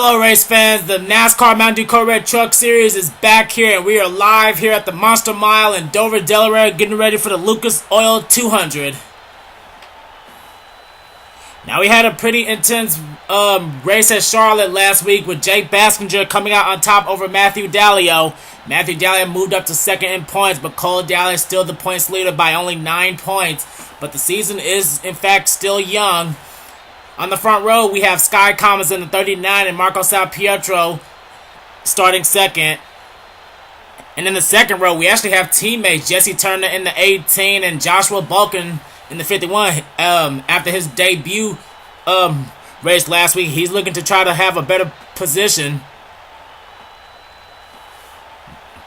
Hello race fans, the NASCAR Mountain Dew Code Red Truck Series is back here and we are live here at the Monster Mile in Dover, Delaware, getting ready for the Lucas Oil 200. Now we had a pretty intense race at Charlotte last week with Jake Baskinger coming out on top over Matthew Daleo. Matthew Daleo moved up to second in points, but Cole Dalley is still the points leader by only 9 points. But the season is in fact still young. On the front row, we have Skye Commons in the 39 and Marco Salpietro starting second. And in the second row, we actually have teammates Jesse Turner in the 18 and Joshua Balkin in the 51. After his debut race last week, he's looking to try to have a better position.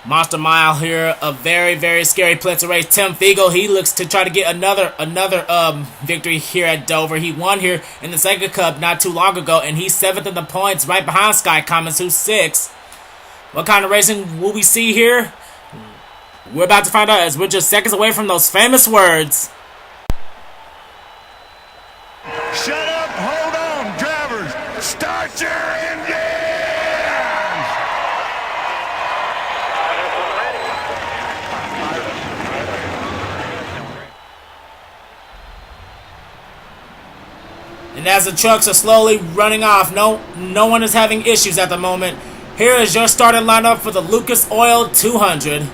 Monster Mile here, a very, very scary place to race. Tim Fiegel, he looks to try to get another victory here at Dover. He won here in the second cup not too long ago, and he's 7th in the points, right behind Skye Commons, who's 6th. What kind of racing will we see here? We're about to find out as we're just seconds away from those famous words. Shut up, hold on, drivers. Start your engines. And as the trucks are slowly running off, no one is having issues at the moment. Here is your starting lineup for the Lucas Oil 200.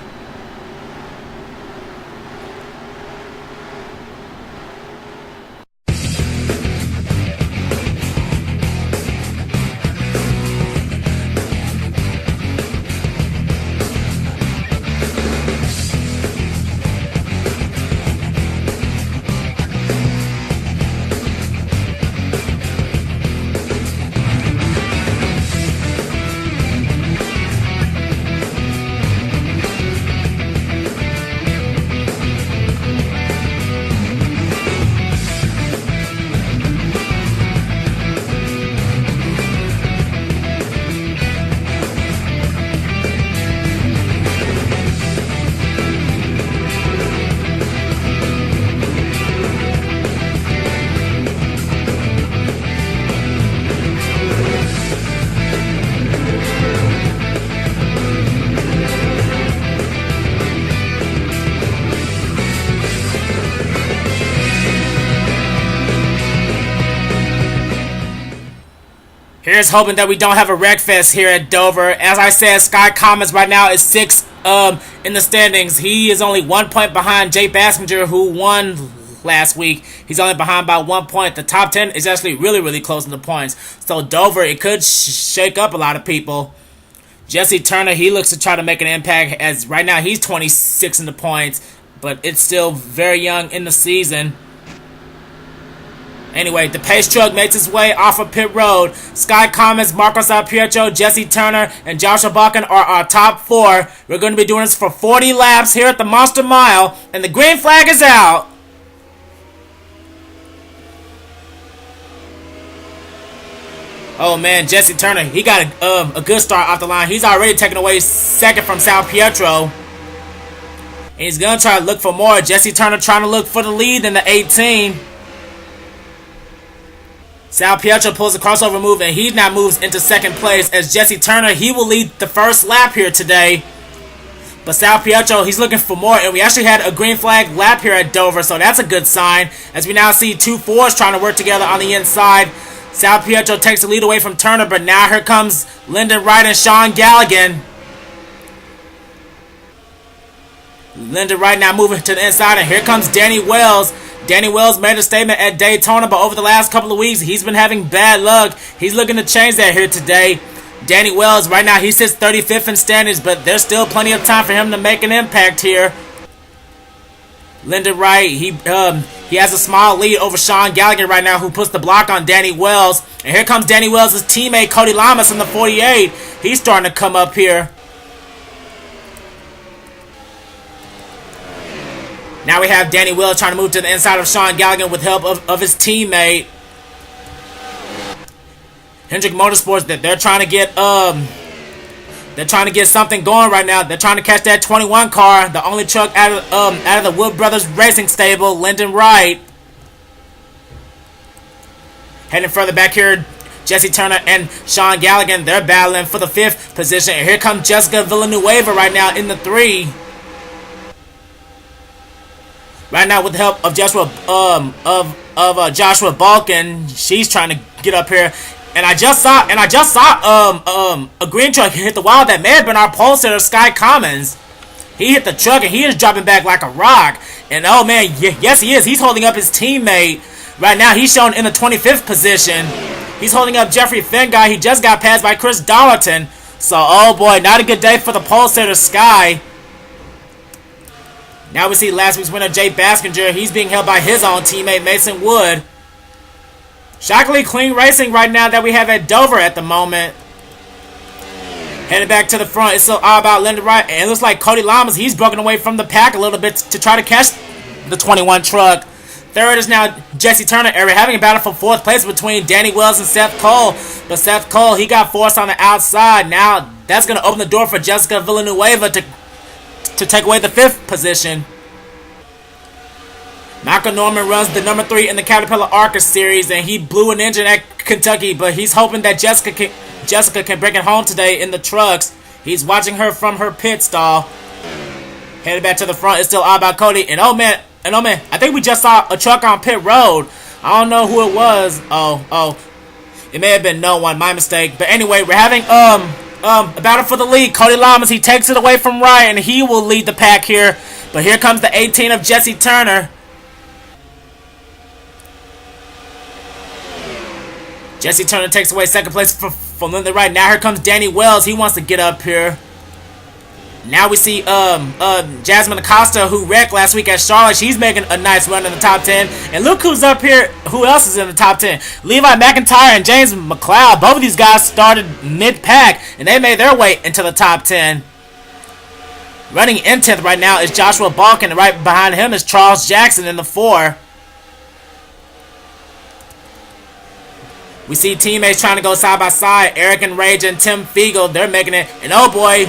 Here's hoping that we don't have a wreck fest here at Dover. As I said, Skye Commons right now is 6th in the standings. He is only 1 point behind Jake Baskinger, who won last week. He's only behind by 1 point. The top 10 is actually really, really close in the points. So Dover, it could shake up a lot of people. Jesse Turner, he looks to try to make an impact, as right now he's 26 in the points, but it's still very young in the season. Anyway, the pace truck makes its way off of pit road. Skye Commons, Marco Salpietro, Jesse Turner, and Joshua Balkin are our top 4. We're going to be doing this for 40 laps here at the Monster Mile, and the green flag is out. Oh man, Jesse Turner, he got a good start off the line. He's already taken away second from Salpietro. And he's going to try to look for more. Jesse Turner trying to look for the lead in the 18. Salpietro pulls a crossover move and he now moves into second place, as Jesse Turner, he will lead the first lap here today. But Salpietro, he's looking for more, and we actually had a green flag lap here at Dover, so that's a good sign, as we now see 2 4s trying to work together on the inside. Salpietro takes the lead away from Turner, but now here comes Lyndon Wright and Shaun Gallighan. Lyndon Wright now moving to the inside, and here comes Danny Wells. Danny Wells made a statement at Daytona, but over the last couple of weeks, he's been having bad luck. He's looking to change that here today. Danny Wells, right now, he sits 35th in standings, but there's still plenty of time for him to make an impact here. Lyndon Wright, he has a small lead over Shaun Gallighan right now, who puts the block on Danny Wells. And here comes Danny Wells' teammate, Cody Llamas, in the 48. He's starting to come up here. Now we have Danny Wells trying to move to the inside of Shaun Gallighan with help of his teammate. Hendrick Motorsports, that they're trying to get something going right now. They're trying to catch that 21 car, the only truck out of the Wood Brothers Racing stable, Lyndon Wright. Heading further back here, Jesse Turner and Shaun Gallighan, they're battling for the 5th position. And here comes Jessica Villanueva right now in the 3. Right now with the help of Joshua Balkin, she's trying to get up here. And I just saw a green truck hit the wall. That may have been our pole sitter, R Skye Commons. He hit the truck and he is dropping back like a rock. And oh man, yes he is. He's holding up his teammate. Right now he's shown in the 25th position. He's holding up Jeffrey Finguy. He just got passed by Chris Dollarton. So oh boy, not a good day for the pole sitter Skye. Now we see last week's winner Jake Baskinger. He's being held by his own teammate Mason Wood. Shockingly clean racing right now that we have at Dover at the moment. Headed back to the front, it's still all about Linda Wright. And it looks like Cody Llamas, he's broken away from the pack a little bit to try to catch the 21 truck. Third is now Jesse Turner area, having a battle for 4th place between Danny Wells and Seth Cole. But Seth Cole, he got forced on the outside. Now that's going to open the door for Jessica Villanueva to take away the 5th position. Michael Norman runs the number 3 in the Caterpillar ARCA series, and he blew an engine at Kentucky, but he's hoping that Jessica can bring it home today in the trucks. He's watching her from her pit stall. Headed back to the front, it's still all about Cody, and oh man, I think we just saw a truck on pit road. I don't know who it was. Oh, it may have been no one, my mistake. But anyway, we're having a battle for the lead. Cody Llamas, he takes it away from Ryan, and he will lead the pack here. But here comes the 18 of Jesse Turner. Jesse Turner takes away 2nd place from Linda Wright. Now here comes Danny Wells. He wants to get up here. Now we see Jasmin Acosta, who wrecked last week at Charlotte. She's making a nice run in the top 10. And look who's up here. Who else is in the top 10? Levi McIntire and James McLeod. Both of these guys started mid-pack, and they made their way into the top 10. Running in 10th right now is Joshua Balkin, and right behind him is Charles Jackson in the 4. We see teammates trying to go side by side. Eric and Rage and Tim Fiegel, they're making it. And oh boy,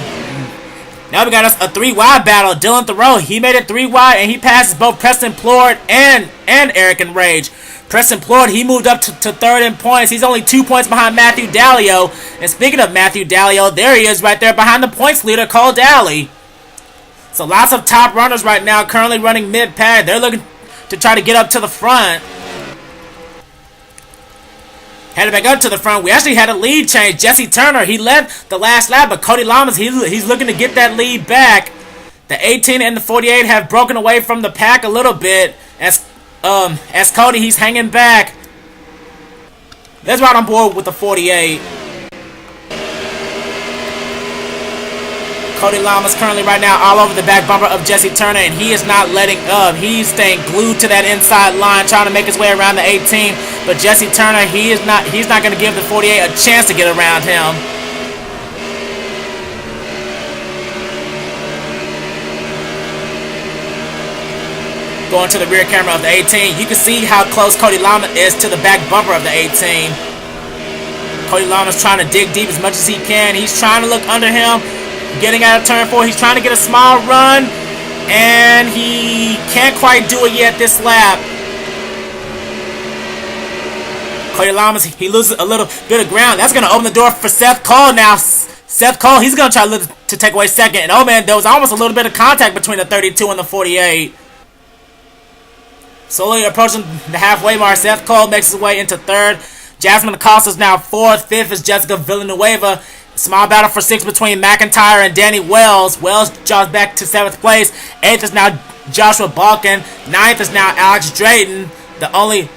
now we got us a 3-wide battle. Dylan Theroux, he made it 3-wide, and he passes both Preston Plourd and Eric and Rage. Preston Plourd, he moved up to 3rd in points. He's only 2 points behind Matthew Daleo. And speaking of Matthew Daleo, there he is right there behind the points leader, Cole Dalley. So lots of top runners right now currently running mid-pack. They're looking to try to get up to the front. Headed back up to the front, we actually had a lead change. Jesse Turner, he led the last lap, but Cody Llamas, he's looking to get that lead back. The 18 and the 48 have broken away from the pack a little bit as Cody, he's hanging back. Let's ride on board with the 48. Cody Llamas currently right now all over the back bumper of Jesse Turner, and he is not letting up. He's staying glued to that inside line, trying to make his way around the 18. But Jesse Turner, he's not going to give the 48 a chance to get around him. Going to the rear camera of the 18, you can see how close Cody Llamas is to the back bumper of the 18. Cody Llamas trying to dig deep as much as he can. He's trying to look under him. Getting out of turn 4, he's trying to get a small run, and he can't quite do it yet this lap. Cody Llamas, he loses a little bit of ground. That's going to open the door for Seth Cole now. Seth Cole, he's going to try to take away 2nd, and oh man, there was almost a little bit of contact between the 32 and the 48. Slowly approaching the halfway mark, Seth Cole makes his way into 3rd. Jasmin Acosta is now 4th. 5th is Jessica Villanueva. Small battle for 6 between McIntyre and Danny Wells. Wells drops back to 7th place. 8th is now Joshua Balkin. 9th is now Alex Drayton. The only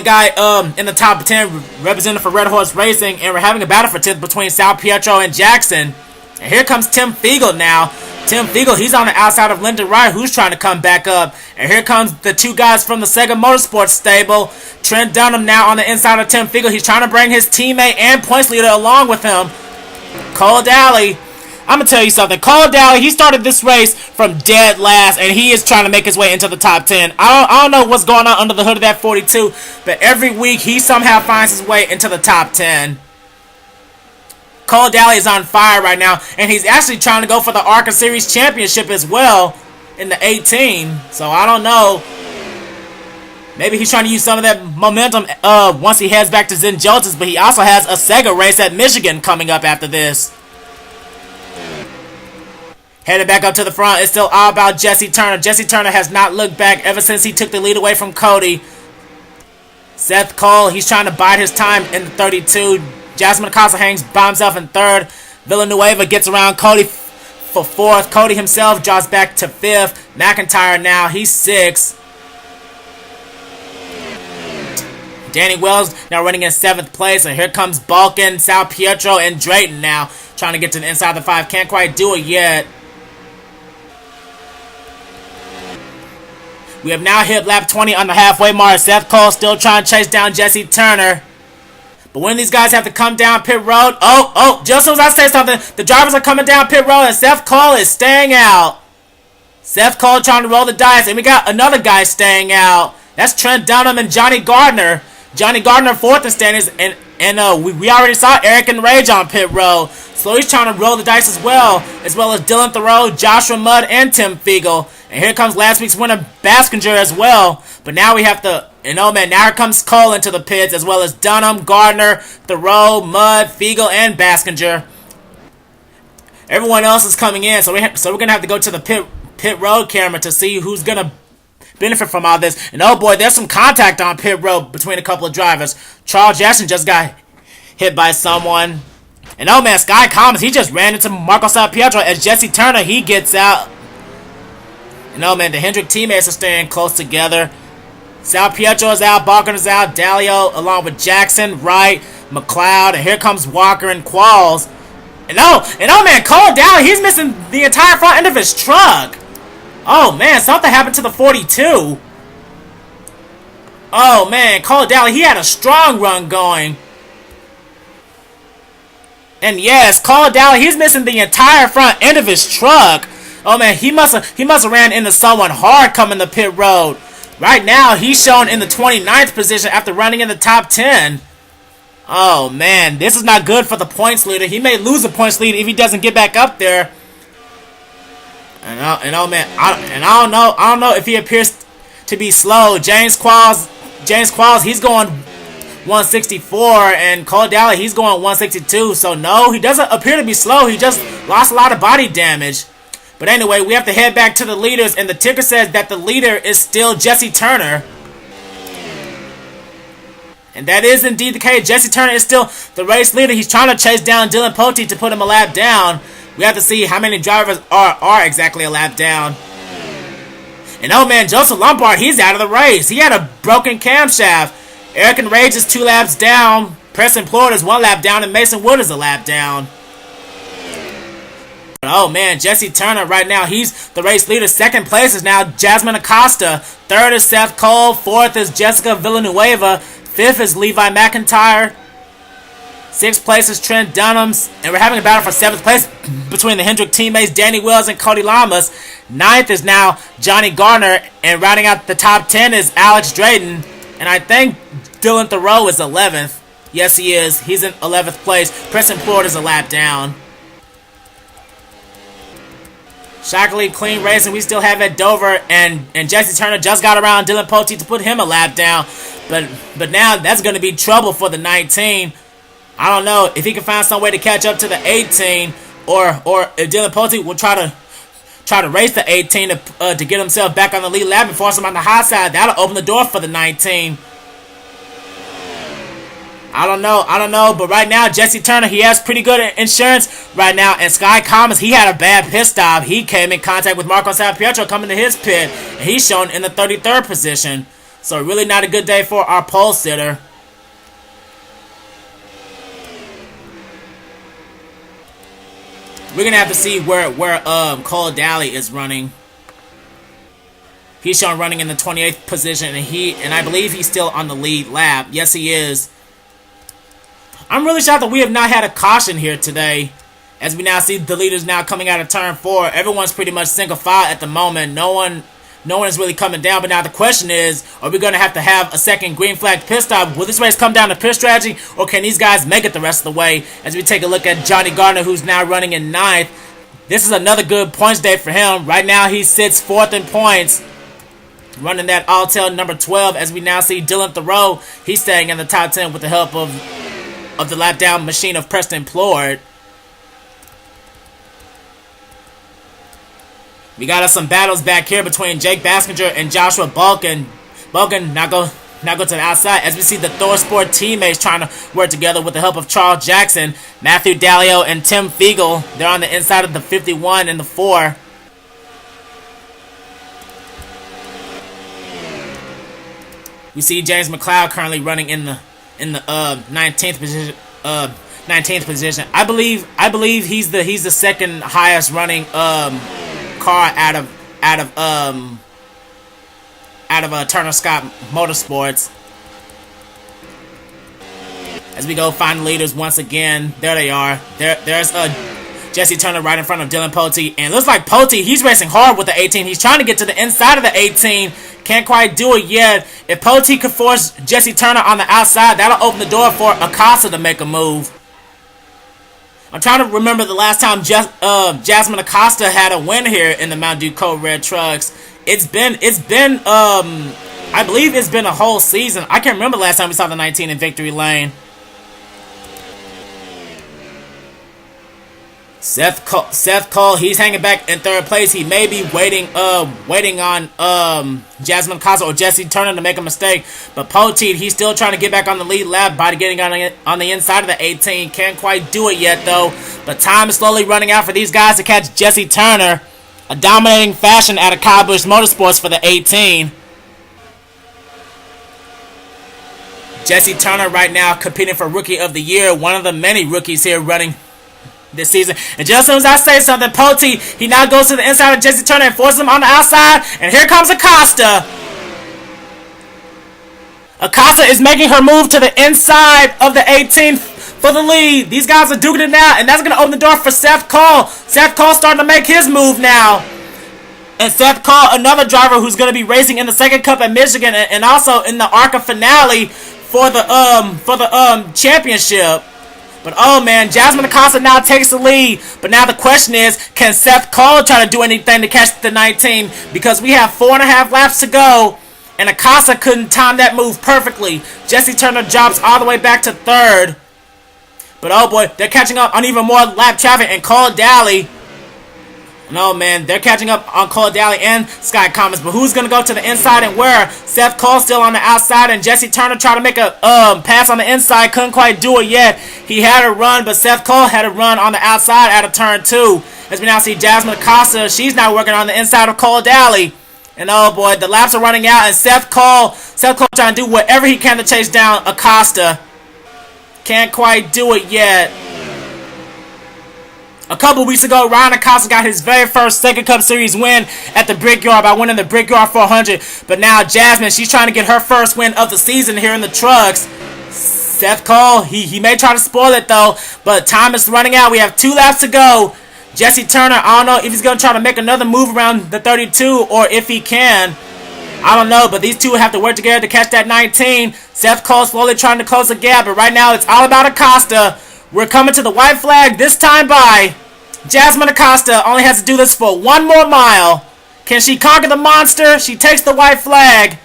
guy in the top 10 represented for Red Horse Racing. And we're having a battle for 10th between Salpietro and Jackson. And here comes Tim Fiegel now. Tim Fiegel, he's on the outside of Linda Wright, who's trying to come back up. And here comes the 2 guys from the Sega Motorsports stable. Trent Dunham now on the inside of Tim Fiegel. He's trying to bring his teammate and points leader along with him. Cole Dalley. I'm going to tell you something. Cole Dalley, he started this race from dead last, and he is trying to make his way into the top 10. I don't know what's going on under the hood of that 42, but every week he somehow finds his way into the top 10. Cole Dalley is on fire right now, and he's actually trying to go for the ARCA Series Championship as well in the 18. So I don't know. Maybe he's trying to use some of that momentum once he heads back to Zinjotis, but he also has a Sega race at Michigan coming up after this. Headed back up to the front, it's still all about Jesse Turner. Jesse Turner has not looked back ever since he took the lead away from Cody. Seth Cole, he's trying to bide his time in the 32. Jasmin Acosta hangs by himself in third. Villanueva gets around Cody for fourth. Cody himself drops back to fifth. McIntire now, he's sixth. Danny Wells now running in seventh place. And here comes Balkan, Salpietro, and Drayton now trying to get to the inside of the five. Can't quite do it yet. We have now hit lap 20 on the halfway mark. Seth Cole still trying to chase down Jesse Turner. But when these guys have to come down pit road... Oh, just as I say something, the drivers are coming down pit road and Seth Cole is staying out. Seth Cole trying to roll the dice, and we got another guy staying out. That's Trent Dunham and Jonny Gardner. Jonny Gardner fourth in standings, and we already saw Eric and Rage on pit road. So he's trying to roll the dice as well as Dylan Theroux, Joshua Mudd, and Tim Fiegel. And here comes last week's winner, Baskinger, as well. But now we have to, now here comes Cole into the pits, as well as Dunham, Gardner, Theroux, Mudd, Fiegel, and Baskinger. Everyone else is coming in, so we're going to have to go to the pit road camera to see who's going to benefit from all this. And oh boy, there's some contact on pit road between a couple of drivers. Charles Jackson just got hit by someone. And oh man, Skye Commons, he just ran into Marco Salpietro as Jesse Turner, he gets out. And oh man, the Hendrick teammates are staying close together. Salpietro is out, Balkan is out, Daleo along with Jackson, Wright, McLeod, and here comes Walker and Qualls. And oh man, Cole Dalley, he's missing the entire front end of his truck. Oh man, something happened to the 42. Oh man, Cole Dalley, he had a strong run going. And yes, Cole Dalley, he's missing the entire front end of his truck. Oh man, he must have ran into someone hard coming to pit road. Right now, he's shown in the 29th position after running in the top 10. Oh man, this is not good for the points leader. He may lose the points lead if he doesn't get back up there. And oh man, I don't know if he appears to be slow. James Qualls, he's going 164, and Cole Dalley, he's going 162. So no, he doesn't appear to be slow. He just lost a lot of body damage. But anyway, we have to head back to the leaders, and the ticker says that the leader is still Jesse Turner. And that is indeed the case. Jesse Turner is still the race leader. He's trying to chase down Dylan Poteet to put him a lap down. We have to see how many drivers are exactly a lap down. And oh man, Joseph Lombard, he's out of the race. He had a broken camshaft. Eric and Rage is 2 laps down. Preston Plourd is 1 lap down, and Mason Wood is a lap down. Oh man, Jesse Turner right now, he's the race leader. Second place is now Jasmin Acosta. Third is Seth Cole. Fourth is Jessica Villanueva. Fifth is Levi McIntire. Sixth place is Trent Dunham. And we're having a battle for 7th place between the Hendrick teammates Danny Wells and Cody Llamas. Ninth is now Jonny Gardner. And rounding out the top 10 is Alex Drayton. And I think Dylan Theroux is 11th. Yes, he is. He's in 11th place. Preston Plourd is a lap down. Shockingly clean race, and we still have at Dover, and Jesse Turner just got around Dylan Poteet to put him a lap down, but now that's going to be trouble for the 19. I don't know if he can find some way to catch up to the 18, or if Dylan Poteet will try to race the 18 to get himself back on the lead lap and force him on the high side. That'll open the door for the 19. I don't know, but right now, Jesse Turner, he has pretty good insurance right now, and Skye Commons, he had a bad pit stop. He came in contact with Marco Salpietro coming to his pit, and he's shown in the 33rd position. So really not a good day for our pole sitter. We're going to have to see where Cole Dalley is running. He's shown running in the 28th position, and I believe he's still on the lead lap. Yes, he is. I'm really shocked that we have not had a caution here today. As we now see the leaders now coming out of turn 4. Everyone's pretty much single file at the moment. No one is really coming down. But now the question is, are we going to have a second green flag pit stop? Will this race come down to pit strategy, or can these guys make it the rest of the way? As we take a look at Jonny Gardner, who's now running in 9th. This is another good points day for him. Right now he sits 4th in points. running that all-tail number 12, as we now see Dylan Theroux. He's staying in the top 10 with the help of the lap-down machine of Preston Plourd. We got us some battles back here between Jake Baskinger and Joshua Balkin. Balkin now go to the outside, as we see the ThorSport teammates trying to work together with the help of Charles Jackson, Matthew Daleo, and Tim Fiegel. They're on the inside of the 51 and the 4. We see James McLeod currently running in the 19th position. 19th position. I believe he's the second highest running car out of Turner Scott Motorsports. As we go find the leaders once again. There they are. There's Jesse Turner right in front of Dylan Pote, and it looks like Pote, he's racing hard with the 18. He's trying to get to the inside of the 18. Can't quite do it yet. If Pote could force Jesse Turner on the outside, that'll open the door for Acosta to make a move. I'm trying to remember the last time Jasmin Acosta had a win here in the Mountain Dew Code Red Trucks. It's been I believe it's been a whole season. I can't remember the last time we saw the 19 in victory lane. Seth Cole, he's hanging back in third place. He may be waiting on Jasmin Acosta or Jesse Turner to make a mistake. But Pote, he's still trying to get back on the lead lap by getting on the inside of the 18. Can't quite do it yet, though. But time is slowly running out for these guys to catch Jesse Turner. A dominating fashion out of Kyle Busch Motorsports for the 18. Jesse Turner right now competing for Rookie of the Year. One of the many rookies here running this season. And just as soon as I say something, Pote, he now goes to the inside of Jesse Turner and forces him on the outside. And here comes Acosta. Acosta is making her move to the inside of the 18th for the lead. These guys are duking it now, and that's going to open the door for Seth Cole. Seth Cole starting to make his move now. And Seth Cole, another driver who's going to be racing in the second Cup at Michigan and also in the ARCA finale for the championship. But oh man, Jasmin Acosta now takes the lead. But now the question is, can Seth Cole try to do anything to catch the 19? Because we have 4.5 laps to go, and Acosta couldn't time that move perfectly. Jesse Turner drops all the way back to third. But oh boy, they're catching up on even more lap traffic, and Cole Dalley. No man, they're catching up on Cole Dalley and Skye Commons. But who's gonna go to the inside and where? Seth Cole still on the outside, and Jesse Turner trying to make a pass on the inside. Couldn't quite do it yet. He had a run, but Seth Cole had a run on the outside out of turn 2. As we now see Jasmin Acosta, she's now working on the inside of Cole Dalley. And oh boy, the laps are running out, and Seth Cole trying to do whatever he can to chase down Acosta. Can't quite do it yet. A couple weeks ago, Ryan Acosta got his very first Second Cup Series win at the Brickyard by winning the Brickyard 400. But now Jasmin, she's trying to get her first win of the season here in the trucks. Seth Cole, he may try to spoil it though, but time is running out. We have 2 laps to go. Jesse Turner, I don't know if he's going to try to make another move around the 32 or if he can. I don't know, but these two have to work together to catch that 19. Seth Cole slowly trying to close the gap, but right now it's all about Acosta. We're coming to the white flag, this time by Jasmin Acosta. Only has to do this for 1 more mile. Can she conquer the monster? She takes the white flag.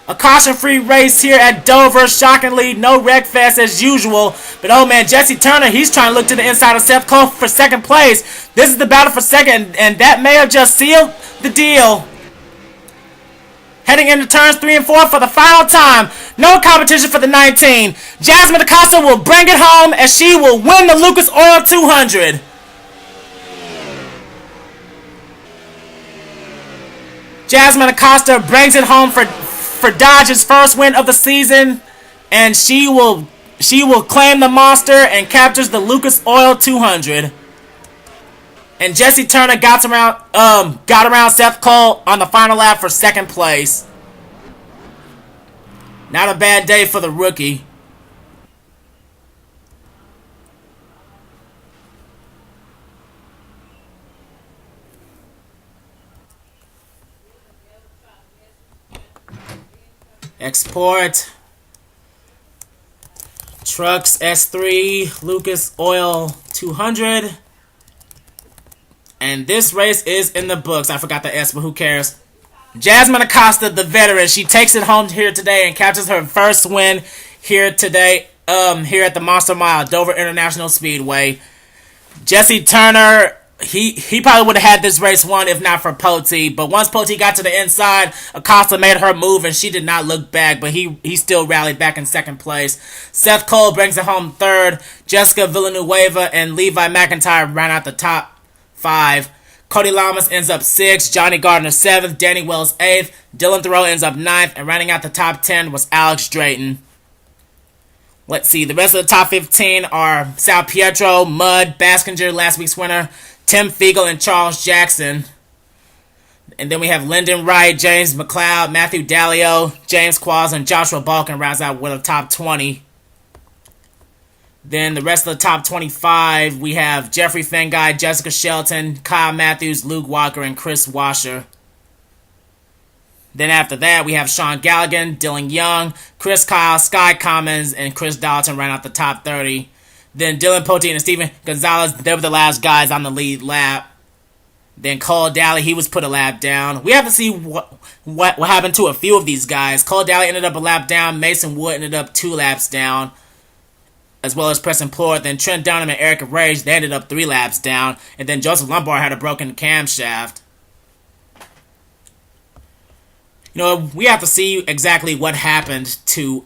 A caution-free race here at Dover. Shockingly, no wreck fest as usual. But oh man, Jesse Turner, he's trying to look to the inside of Seth Cole for second place. This is the battle for second, and that may have just sealed the deal. Heading into turns 3 and 4 for the final time. No competition for the 19. Jasmin Acosta will bring it home as she will win the Lucas Oil 200. Jasmin Acosta brings it home for Dodge's first win of the season, and she will claim the monster and captures the Lucas Oil 200. And Jesse Turner got around Seth Cole on the final lap for second place. Not a bad day for the rookie. Export. Trucks S3, Lucas Oil 200. And this race is in the books. I forgot the S, but who cares? Jasmin Acosta, the veteran, she takes it home here today and captures her first win here today, here at the Monster Mile, Dover International Speedway. Jesse Turner, he probably would have had this race won if not for Poti, but once Poti got to the inside, Acosta made her move and she did not look back, but he still rallied back in second place. Seth Cole brings it home third. Jessica Villanueva and Levi McIntire ran out the top 5. Cody Llamas ends up 6th, Jonny Gardner 7th, Danny Wells 8th, Dylan Theroux ends up 9th, and rounding out the top 10 was Alex Drayton. Let's see, the rest of the top 15 are Salpietro, Mudd, Baskinger, last week's winner, Tim Fiegel, and Charles Jackson. And then we have Lyndon Wright, James McLeod, Matthew Daleo, James Qualls, and Joshua Balkan rounds out with a top 20. Then the rest of the top 25, we have Jeffrey Fengai, Jessica Shelton, Kyle Matthews, Luke Walker, and Chris Washer. Then after that, we have Shaun Gallighan, Dylan Young, Chris Kyle, Skye Commons, and Chris Dalton round out the top 30. Then Dylan Poti and Steven Gonzalez, they were the last guys on the lead lap. Then Cole Dalley, he was put a lap down. We have to see what happened to a few of these guys. Cole Dalley ended up a lap down. Mason Wood ended up 2 laps down, as well as Preston Plourd. Then Trent Dunham and Eric Rage, they ended up 3 laps down. And then Joseph Lombard had a broken camshaft. You know, we have to see exactly what happened to,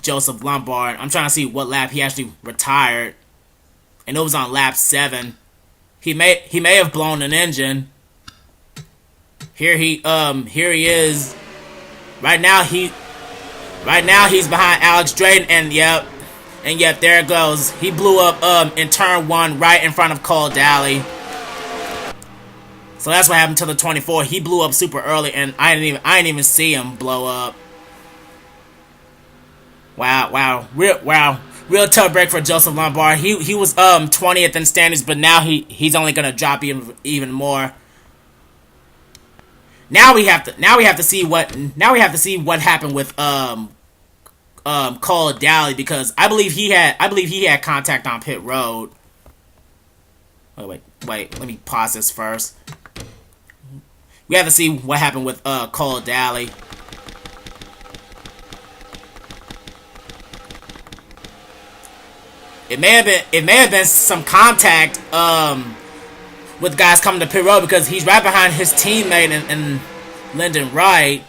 Joseph Lombard. I'm trying to see what lap he actually retired. And it was on lap 7. He may have blown an engine. Here he is. Right now he's behind Alex Drayton, and yep, there it goes. He blew up in turn 1 right in front of Cole Dalley. So that's what happened to the 24. He blew up super early, and I didn't even see him blow up. Wow, real tough break for Joseph Lombard. He was 20th in standings, but now he's only gonna drop even more. Now we have to see what happened with Cole Dalley, because I believe he had contact on pit road. Wait, let me pause this first. We have to see what happened with Cole Dalley. It may have been some contact with guys coming to pit road, because he's right behind his teammate and Lyndon Wright.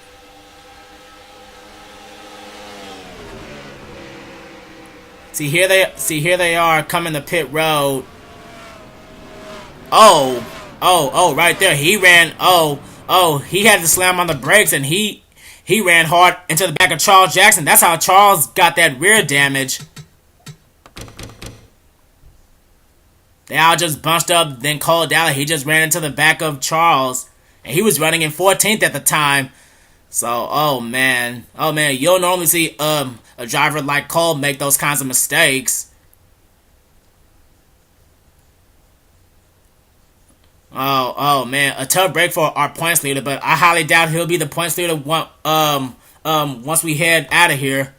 See here they are coming to pit road. Oh, right there. He ran. He had to slam on the brakes, and he ran hard into the back of Charles Jackson. That's how Charles got that rear damage. They all just bunched up. Then Cole Dalley, he just ran into the back of Charles, and he was running in 14th at the time. So, oh man, you don't normally see a driver like Cole make those kinds of mistakes. Oh man, a tough break for our points leader, but I highly doubt he'll be the points leader once we head out of here.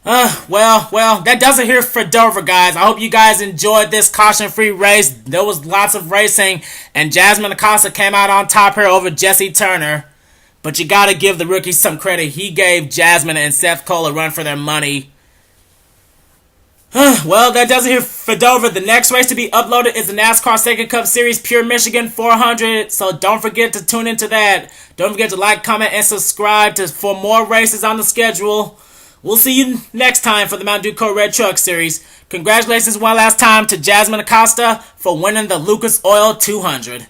Well, that does it here for Dover, guys. I hope you guys enjoyed this caution-free race. There was lots of racing, and Jasmin Acosta came out on top here over Jesse Turner. But you gotta give the rookies some credit. He gave Jasmin and Seth Cole a run for their money. Well, that does it here for Dover. The next race to be uploaded is the NASCAR Second Cup Series Pure Michigan 400. So don't forget to tune into that. Don't forget to like, comment, and subscribe for more races on the schedule. We'll see you next time for the Mountain Dew Code Red Truck Series. Congratulations one last time to Jasmin Acosta for winning the Lucas Oil 200.